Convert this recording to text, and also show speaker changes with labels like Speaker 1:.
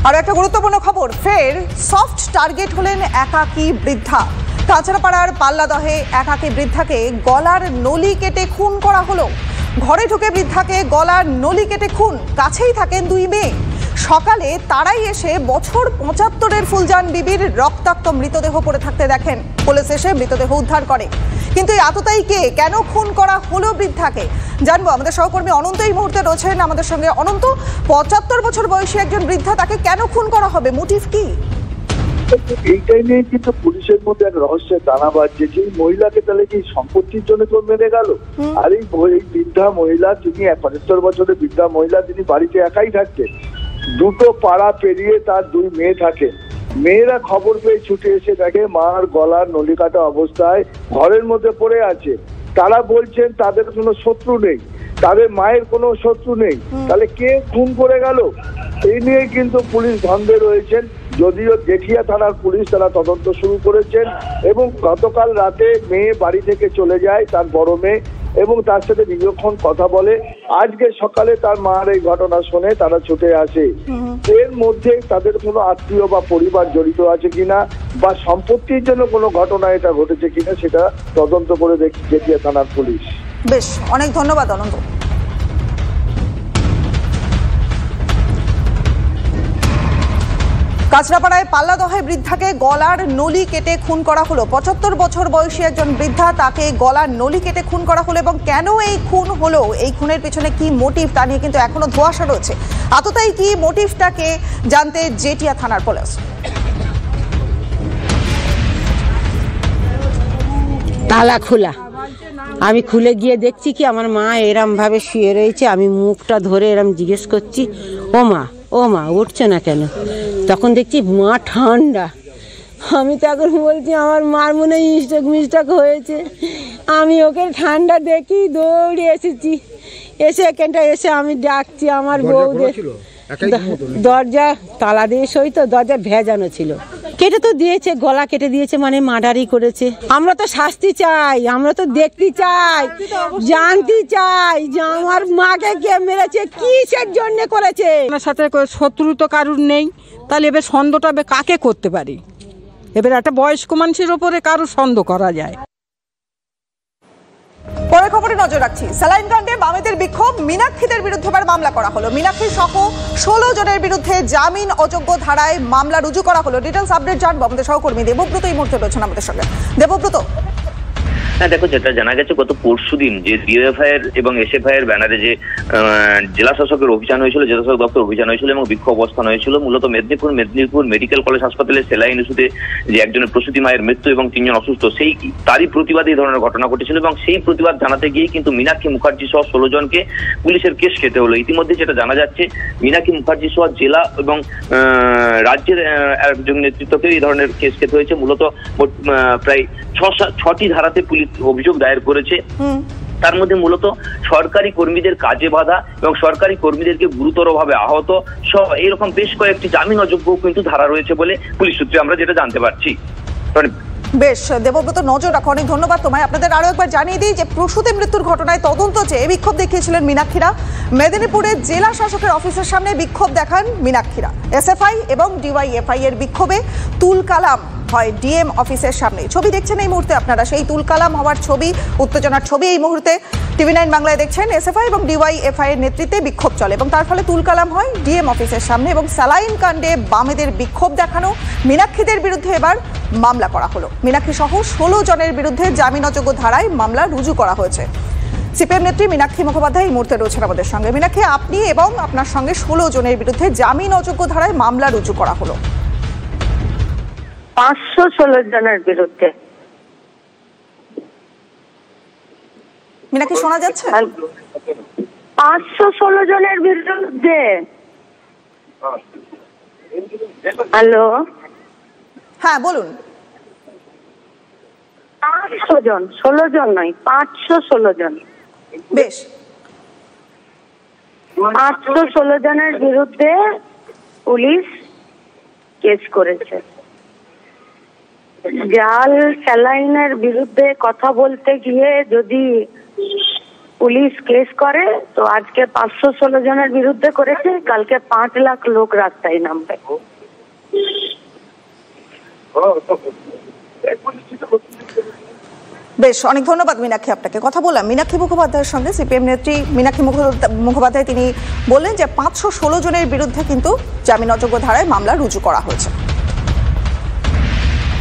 Speaker 1: আর একটা গুরুত্বপূর্ণ খবর, ফের সফট টার্গেট হলেন একাকী বৃদ্ধা। কাঁচরাপাড়ার পাল্লাদহে একাকী বৃদ্ধাকে গলার নলি কেটে খুন করা হলো। ঘরে ঢুকে বৃদ্ধাকে গলার নলি কেটে খুন। কাছেই থাকেন দুই মেয়ে। সকালে তারাই এসে বছর ৭৫-এর ফুলজান বিবির রক্তাক্ত মৃতদেহ পড়ে থাকতে দেখেন। পুলিশ এসে মৃতদেহ উদ্ধার করে। কিন্তু এতটাই কে, কেন খুন করা হলো বৃদ্ধাকে জানবো। আমাদের সহকর্মী অনন্ত এই মুহূর্তে রয়েছেন আমাদের সঙ্গে। অনন্ত, ৭৫ বছর বয়সী একজন বৃদ্ধা, তাকে কেন খুন করা হবে? মোটিভ কি?
Speaker 2: এইটাই নিয়ে কিন্তু পুলিশের মধ্যে এক রহস্যের দানা বাজছে যে মহিলাকে তাহলে কি সম্পত্তির জন্য তো মেরে গেল। আর এই বৃদ্ধা মহিলা, তিনি ৭৫ বছরের বৃদ্ধা মহিলা, তিনি বাড়িতে একাই থাকতেন। দুটো পাড়া পেরিয়ে তার দুই মেয়ে থাকে। মেয়েরা খবর পেয়ে ছুটে এসে দেখে মার গলার নলি কাটা অবস্থায় ঘরের মধ্যে পড়ে আছে। তারা বলছেন তাদের কোনো শত্রু নেই, তাদের মায়ের কোনো শত্রু নেই, তাহলে কে খুন করে গেল এই নিয়ে কিন্তু পুলিশ ধন্দে রয়েছেন। যদিও জেঠিয়া থানার পুলিশ তারা তদন্ত শুরু করেছেন এবং গতকাল রাতে মেয়ে বাড়ি থেকে চলে যায়, তার বড় মেয়ে, এবং তার সাথে দীর্ঘক্ষণ কথা বলে। আজকে সকালে তার মার এই ঘটনা শুনে তারা ছুটে আসে। এর মধ্যে তাদের কোনো আত্মীয় বা পরিবার জড়িত আছে কিনা বা সম্পত্তির জন্য কোনো ঘটনা এটা ঘটেছে কিনা সেটা তদন্ত করে দেখছে জেঠিয়া থানার পুলিশ।
Speaker 1: বেশ, অনেক ধন্যবাদ অনন্ত। কাঁচরাপাড়ায় পাল্লাদহে বৃদ্ধাকে গলার নলি কেটে খুন করা হলো। ৭৫ বছর বয়সী একজন বৃদ্ধা, তাকে গলার নলি কেটে খুন করা হলো। এবং কেন এই খুন হলো, এই খুনের পিছনে কি মোটিভ, তা নিয়ে কিন্তু এখনো ধোঁয়াশা রয়েছে। এতটাই কি মোটিভটাকে জানতে জেঠিয়া থানার পুলিশ।
Speaker 3: তালা খোলা, আমি খুলে গিয়ে দেখছি কি আমার মা এরম ভাবে শুয়ে রয়েছে। আমি মুখটা ধরে এরম জিজ্ঞেস করছি, ও মা উঠছে না কেন? তখন দেখছি মা ঠান্ডা। আমি তখন বলছি আমার মার মনে হয় স্ট্রোক হয়েছে। আমি ওকে ঠান্ডা দেখি দৌড়ে এসেছি। এসে এখানটা এসে আমি ডাকছি আমার বউদের। দরজা তালা দিয়ে সই তো, দরজা ভেজানো ছিল। কেটে তো দিয়েছে, গলা কেটে দিয়েছে, মানে মার্ডারই করেছে। আমরা তো শাস্তি চাই, আমরা তো দেখতে চাই, জানতে চাই যে আমার মাকে কে মেরেছে, কিসের জন্য করেছে।
Speaker 4: আমার সাথে শত্রু তো কারুর নেই, তাহলে এবার সন্দেহটা কাকে করতে পারি? এবার একটা বয়স্ক মানুষের ওপরে কারুর সন্দেহ করা যায়?
Speaker 1: পরের খবরে নজর রাখছি। স্যালাইন কাণ্ডে বামেদের বিক্ষোভ, মীনাক্ষীদের বিরুদ্ধে মামলা করা হলো। মীনাক্ষী সহ ১৬ জনের বিরুদ্ধে জামিন অযোগ্য ধারায় মামলা রুজু করা হলো। ডিটেলস আপডেট জানবো আমাদের সহকর্মী দেবব্রত এই মুহূর্তে রয়েছেন আমাদের সঙ্গে। দেবব্রত,
Speaker 5: হ্যাঁ দেখো, যেটা জানা গেছে গত পরশুদিন যে ডিএফআই এর এবং এসএফআই এর ব্যানারে যে জেলা শাসকের অভিযান হয়েছিল, জেলা শাসক দপ্তর অভিযান হয়েছিল এবং বিক্ষোভ অবস্থান হয়েছিল মূলত মেদিনীপুর মেডিকেল কলেজ হাসপাতালে সেলাইন ইস্যুতে যে একজনের প্রসূতি মায়ের মৃত্যু এবং ৩ জন অসুস্থ, তারই প্রতিবাদে এই ধরনের ঘটনা ঘটেছিল এবং সেই প্রতিবাদ জানাতে গিয়ে কিন্তু মীনাক্ষী মুখার্জি সহ ১৬ জনকে পুলিশের কেস খেতে হলো। ইতিমধ্যে যেটা জানা যাচ্ছে, মীনাক্ষী মুখার্জি সহ জেলা এবং রাজ্যের একজন নেতৃত্বকে এই ধরনের কেস খেতে হয়েছে। মূলত প্রায় ৬টি ধারাতে পুলিশ অভিযোগ দায়ের করেছে। তার মধ্যে মূলত সরকারি কর্মীদের কাজে বাধা এবং সরকারি কর্মীদেরকে গুরুতরভাবে আহত সহ এইরকম বেশ কয়েকটি জামিন অযোগ্য কিন্তু ধারা রয়েছে বলে পুলিশ সূত্রে আমরা যেটা জানতে পারছি।
Speaker 1: বেশ দেবব্রত, নজর রাখো। অনেক ধন্যবাদ তোমায়। আপনাদের আরো একবার জানিয়ে দিই যে প্রসূতি মৃত্যুর ঘটনায় তদন্ত চেয়ে বিক্ষোভ দেখিয়েছিলেন মীনাক্ষীরা। মেদিনীপুরের জেলা শাসকের অফিসের সামনে বিক্ষোভ দেখান মীনাক্ষীরা। এসএফআই এবং ডিওয়াইএফআই এর বিক্ষোভে তুলকালাম হয় ডিএম অফিসের সামনে। ছবি দেখছেন এই মুহূর্তে আপনারা, সেই তুলকালাম হওয়ার ছবি, উত্তেজনার ছবি এই মুহূর্তে টিভি9 বাংলায় দেখছেন। এসএফআই এবং ডিওয়াইএফআই এর নেতৃত্বে বিক্ষোভ চলে এবং তার ফলে তুলকালাম হয় ডিএম অফিসের সামনে। এবং স্যালাইন কাণ্ডে বামেদের বিক্ষোভ দেখানো, মীনাক্ষীদের বিরুদ্ধে এবার মামলা করা হলো। মীনাক্ষী সহ ১৬ জনের বিরুদ্ধে জামিন অযোগ্য ধারায় মামলা রুজু করা হয়েছে। সিপিএম নেত্রী মীনাক্ষী মুখোপাধ্যায় এই মুহূর্তে রয়েছেন আমাদের সঙ্গে। মীনাক্ষী, আপনি এবং আপনার সঙ্গে ১৬ জনের বিরুদ্ধে জামিন অযোগ্য ধারায় মামলা রুজু করা হলো।
Speaker 6: ৫১৬ জনের বিরুদ্ধে।
Speaker 1: মীনাক্ষী, শোনা যাচ্ছে?
Speaker 6: ৫১৬ জনের বিরুদ্ধে। হ্যালো,
Speaker 1: হ্যাঁ বলুন।
Speaker 6: ৫০০ জন, ১৬ জন নয়, ৫১৬ জন।
Speaker 1: বেশ,
Speaker 6: ৫১৬ জনের বিরুদ্ধে পুলিশ কেস করেছে। জাল স্যালাইনের বিরুদ্ধে কথা বলতে গিয়ে যদি পুলিশ কেস করে, তো আজকে 516 জনের বিরুদ্ধে করেছে, কালকে 5 লাখ লোক রাস্তায় নামবে।
Speaker 1: বেশ, অনেক ধন্যবাদ মীনাক্ষী আপনাকে। কথা বললাম মীনাক্ষী মুখোপাধ্যায়ের সঙ্গে, সিপিএম নেত্রী মীনাক্ষী মুখোপাধ্যায়। তিনি বললেন যে 516 জনের বিরুদ্ধে কিন্তু জামিন অযোগ্য ধারায় মামলা রুজু করা হয়েছে।